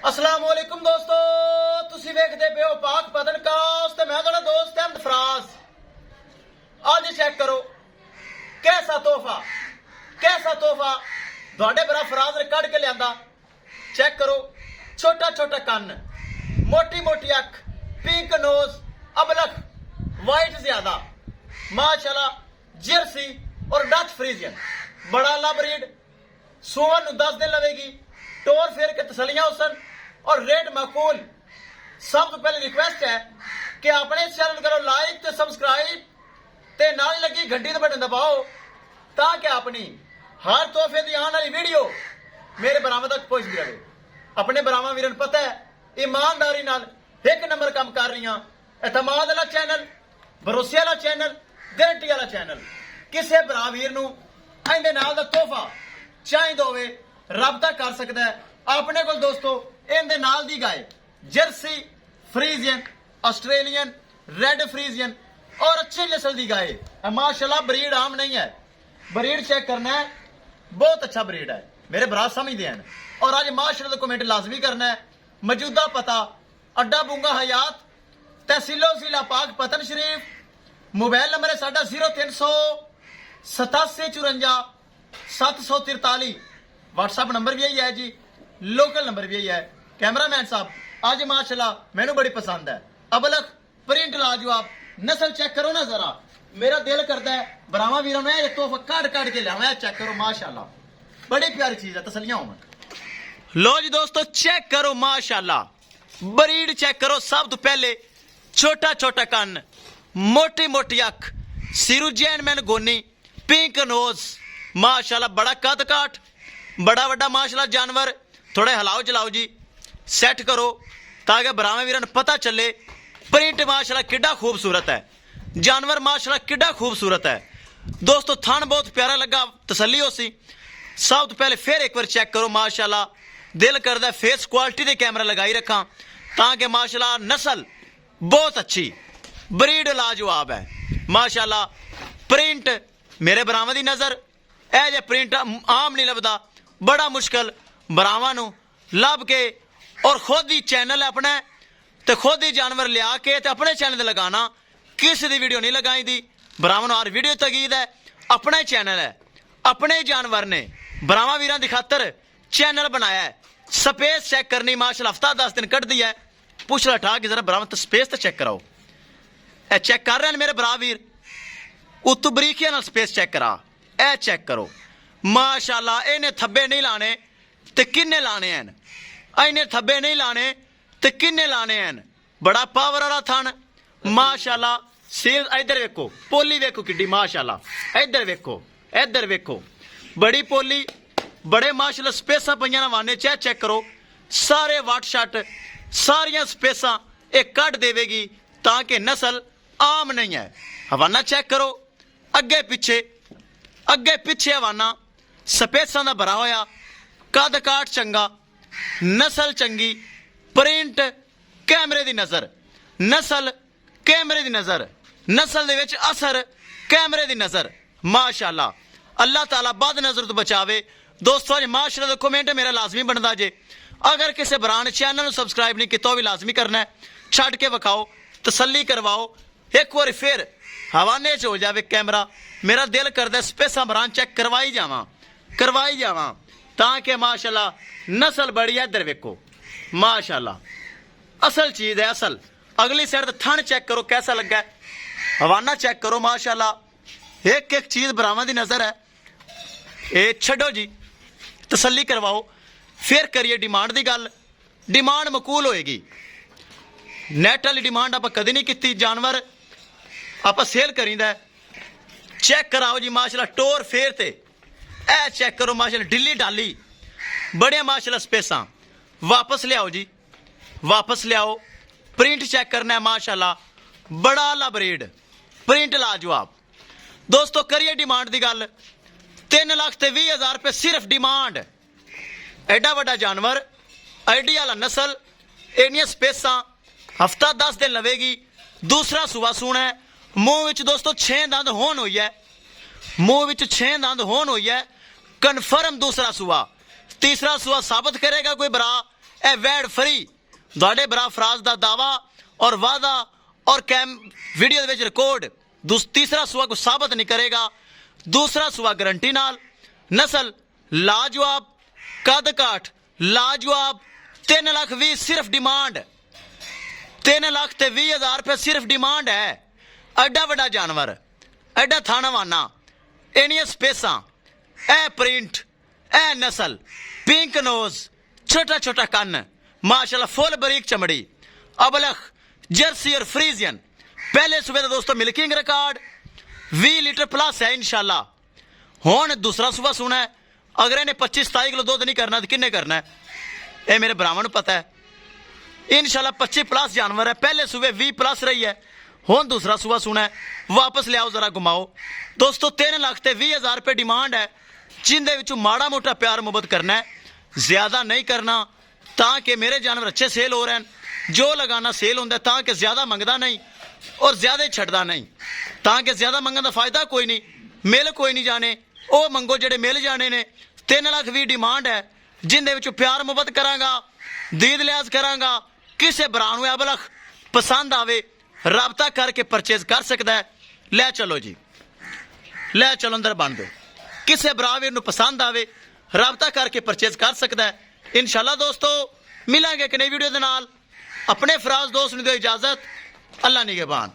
अस्सलाम वालेकुम दोस्तों, तुसी वेखदे पे हो पाक पतनकास्ट ते मैं तुहाडा दोस्त अहमद फराज। आज चेक करो कैसा तोहफा तुहाडे भरा फराज ने कढ़ के लियांदा। चेक करो, छोटा छोटा कन्न, मोटी मोटी अख, पिंक नोज, अबलख, वाइट ज्यादा, माशाल्लाह जर्सी और डच फ्रीजियन, बड़ा ला ब्रीड, सुवन 10 दिन लगेगी, टोर फेर के तसलियां हुसन और रेट माकूल। सब तो पहले रिक्वेस्ट है कि अपने चैनल करो लाइक ते सब्सक्राइब ते नाल लगी घंटी ते बटन दबाओ ताकि अपनी हर तोहफे की आने वाली वीडियो मेरे बरामा तक पहुंचती रहे। अपने बरामा वीरन पता है ईमानदारी नाल एक नंबर काम कर रही हैं। एतमाद वाला चैनल, भरोसे वाला चैनल, गारंटी वाला चैनल। किसी भरा वीर नूं इहदे नाल दा तोहफा चाहिदा होवे राबता कर सकता है। अपने को दोस्तों इनके नाल दी गाय Jersey Friesian, Australian, red Friesian और अच्छी नस्ल की गाय माशाल्लाह। ब्रीड आम नहीं है, ब्रीड चेक करना है, बहुत अच्छा ब्रीड है, मेरे भरा समझते हैं। और आज माशाल्लाह तो कमेंट लाजमी करना है। मौजूदा पता अड्डा बुंगा हयात, तहसीलो जिला पाक पतन शरीफ। मोबाइल नंबर है साडा 0300 87 54 743। व्हाट्सएप नंबर भी यही है जी, लोकल नंबर भी यही है। कैमरामैन साहब आज माशाल्लाह मैनू बड़ी पसंद है। अबलख प्रिंट लाजवाब, नस्ल चेक करो ना जरा, मेरा दिल करता है बरामा वीरों में ये तोहफा काट के लिया। चेक करो माशाल्लाह, बड़ी प्यारी चीज है, तसलियां हो। लो जी दोस्तों चेक करो माशाल्लाह, ब्रीड चेक करो। सब तो पहले छोटा छोटा कन्न, मोटी मोटी अख, सिरू जैन मैन गोनी, पिंक नोज, माशाल्लाह बड़ा कद काठ, बड़ा बड़ा माशाल्लाह जानवर। थोड़े हिलाओ चलाओ जी, सेट करो ताकि बरामा वीरन पता चले प्रिंट माशाल्लाह किड्डा खूबसूरत है, जानवर माशाल्लाह किड्डा खूबसूरत है। दोस्तों थन बहुत प्यारा लगा, तसल्ली हो सी। सब तो पहले फिर एक बार चेक करो माशाल्लाह, दिल करदा फेस क्वालिटी दे कैमरा लगाई रखा ताकि माशाल्लाह नस्ल बहुत अच्छी, ब्रीड लाजवाब है माशाल्लाह। प्रिंट मेरे बरामा दी नजर ए जे प्रिंट आम नहीं लभदा, बड़ा मुश्किल बरावां नूं लभ के और खुद ही चैनल अपना ते खुद ही जानवर लिया के ते अपने चैनल ते लगाना। किसी दी वीडियो नहीं लगाई दी, बरावां नूं हर वीडियो तकीद है, अपना ही चैनल है, अपने ही जानवर ने बरावां वीरां दी खातर चैनल बनाया है। स्पेस चेक करनी माशाल्लाह हफ्ता 10 दिन कट दी है। पूछ ला ठा के जरा बरावां तो स्पेस तो चेक कराओ। ए चेक कर रहे हैं मेरे बरा वीर, उत्तू बरीकिया नाल स्पेस चेक करा, ए चेक करो माशाल्लाह। इन्हें थब्बे नहीं लाने ते किन्ने लाने हैं, इन्हें थब्बे नहीं लाने ते किन्ने लाने हैं। बड़ा पावर वाला थन माशाल्लाह। सील इधर वेखो, पोली वेखो किड्डी माशाल्लाह, इधर वेखो बड़ी पोली, बड़े माशाल्लाह स्पेसा पईयां वाने चेक करो। सारे वट शट सारियां स्पेसा एक कट देवेगी ताकि नस्ल आम नहीं है। हवाना चेक करो, अगे पिछे हवाना स्पेसा का भरा होया, कद काठ चंगा, नस्ल चंगी, प्रिंट कैमरे की नजर, नस्ल कैमरे की नजर, नस्ल दे विच असर कैमरे की नजर माशाल्लाह। अल्लाह ताला बद नजर तो बचावे। दोस्तों अज माशाल्लाह कमेंट मेरा लाजमी बनता जे। अगर किसी बरान चैनल सबसक्राइब नहीं किया भी लाजमी करना है, छड़ के विखाओ, तसल्ली करवाओ। एक बार फिर हवाने च हो जाए कैमरा, मेरा दिल करता स्पेसा बरान चेक करवाई जावा ताकि माशाल्लाह नस्ल बड़ी है। इधर वेखो माशाल्लाह, असल चीज है असल। अगली साइड थन चेक करो कैसा लगा है, हवाना चेक करो माशाल्लाह। एक एक चीज बरावां दी नजर है। ये छड्डो जी, तसल्ली करवाओ, फिर करिए डिमांड की गल। डिमांड मकूल होएगी, नैट वाली डिमांड आप कदी नहीं की। जानवर आप सेल करीदा। चेक कराओ जी माशाल्लाह, टोर फेर ते ए चेक करो माशाल्लाह, ढिली डाली बड़े माशाल्लाह स्पेसा। वापस लियाओ जी, वापस लियाओ। प्रिंट चेक करना है माशाल्लाह, बड़ा आला ब्रीड, प्रिंट लाजवाब। दोस्तों करिए डिमांड की गल, 3,20,000 रुपये सिर्फ डिमांड। एडा वड्डा जानवर, एडी वाला नस्ल, एनिया स्पेसा, हफ्ता 10 दिन लवेगी। दूसरा सुबह सूना है, मूँह विच दोस्तों 6 दंद होन हुई है, मूँह विच 6 दंद होन हुई है, कन्फर्म दूसरा सुबह। तीसरा सुबह साबित करेगा कोई बरा ਇਹ ਵੈਡ ਫਰੀ ਤੁਹਾਡੇ ਭਰਾ ਫਰਾਜ਼ ਦਾ ਦਾਵਾ ਔਰ ਵਾਦਾ ਔਰ ਕੈਮ ਵੀਡੀਓ ਦੇ ਵਿੱਚ ਰਿਕਾਰਡ ਤੀਸਰਾ ਸੂਆ ਕੋਈ ਸਾਬਤ ਨਹੀਂ ਕਰੇਗਾ। दूसरा सूआ गारंटी नाल, नस्ल लाजवाब, कद काठ लाजवाब, 3 लाख 20 सिर्फ डिमांड, 3 लाख ते 20,000 रुपये सिर्फ डिमांड है। एडा वड्डा जानवर, एडा थानावाना, एनिया स्पेसा, ए प्रिंट, ए नस्ल, पिंक नोज, छोटा छोटा कन्न, माशाल्लाह फुल बरीक चमड़ी, अबलख जर्सी और फ्रीजियन। पहले सुबह का दोस्तों मिल्किंग रिकॉर्ड 20 लीटर प्लस है इंशाल्लाह। हुण दूसरा सुबह सुना है, अगर इन्हें 25-27 किलो दुध नहीं करना तो किन्ने करना है? ये मेरे भरावां नूं पता है। इंशाल्लाह 25 प्लस जानवर है। पहले सुबह 20 प्लस रही है, हुण दूसरा सुबह सुना है। वापस ले आओ जरा घुमाओ दोस्तों। 3 लाख ते 20,000 रुपये डिमांड है, जिंदे विचों माड़ा मोटा प्यार मुहब्बत करना है, ज्यादा नहीं करना, ताकि मेरे जानवर अच्छे सेल हो रहे हैं। जो लगाना सेल होंदा है, ताकि ज्यादा मंगदा नहीं और ज्यादा छड्डदा नहीं, ताकि ज्यादा मंगण दा फायदा कोई नहीं, मिल कोई नहीं जाने, ਉਹ ਮੰਗੋ ਜਿਹੜੇ ਮਿਲ ਜਾਣੇ ਨੇ। 3 ਲੱਖ 20 ਡਿਮਾਂਡ ਹੈ, ਜਿੰਦੇ ਵਿੱਚ ਪਿਆਰ ਮੁਹੱਬਤ ਕਰਾਂਗਾ, ਦੀਦ ਲਿਆਜ਼ ਕਰਾਂਗਾ। ਕਿਸੇ ਭਰਾ ਨੂੰ ਅਬਲਖ ਪਸੰਦ ਆਵੇ ਰਾਬਤਾ ਕਰਕੇ ਪਰਚੇਜ਼ ਕਰ ਸਕਦਾ ਹੈ। ਲੈ ਚਲੋ ਜੀ, ਲੈ ਚਲੋ ਅੰਦਰ ਬਣ ਦਿਓ। ਕਿਸੇ ਭਰਾ ਵੀਰ ਨੂੰ ਪਸੰਦ ਆਵੇ ਰਾਬਤਾ ਕਰਕੇ ਪਰਚੇਜ਼ ਕਰ ਸਕਦਾ ਹੈ। ਇਨਸ਼ਾਅੱਲਾ ਦੋਸਤੋ ਮਿਲਾਂਗੇ ਇੱਕ ਨਈ ਵੀਡੀਓ ਦੇ ਨਾਲ। ਆਪਣੇ ਫਰਾਜ਼ ਦੋਸਤ ਨੂੰ ਦਿਓ ਇਜਾਜ਼ਤ। ਅੱਲਾ ਨਿਗਹਿਬਾਨ।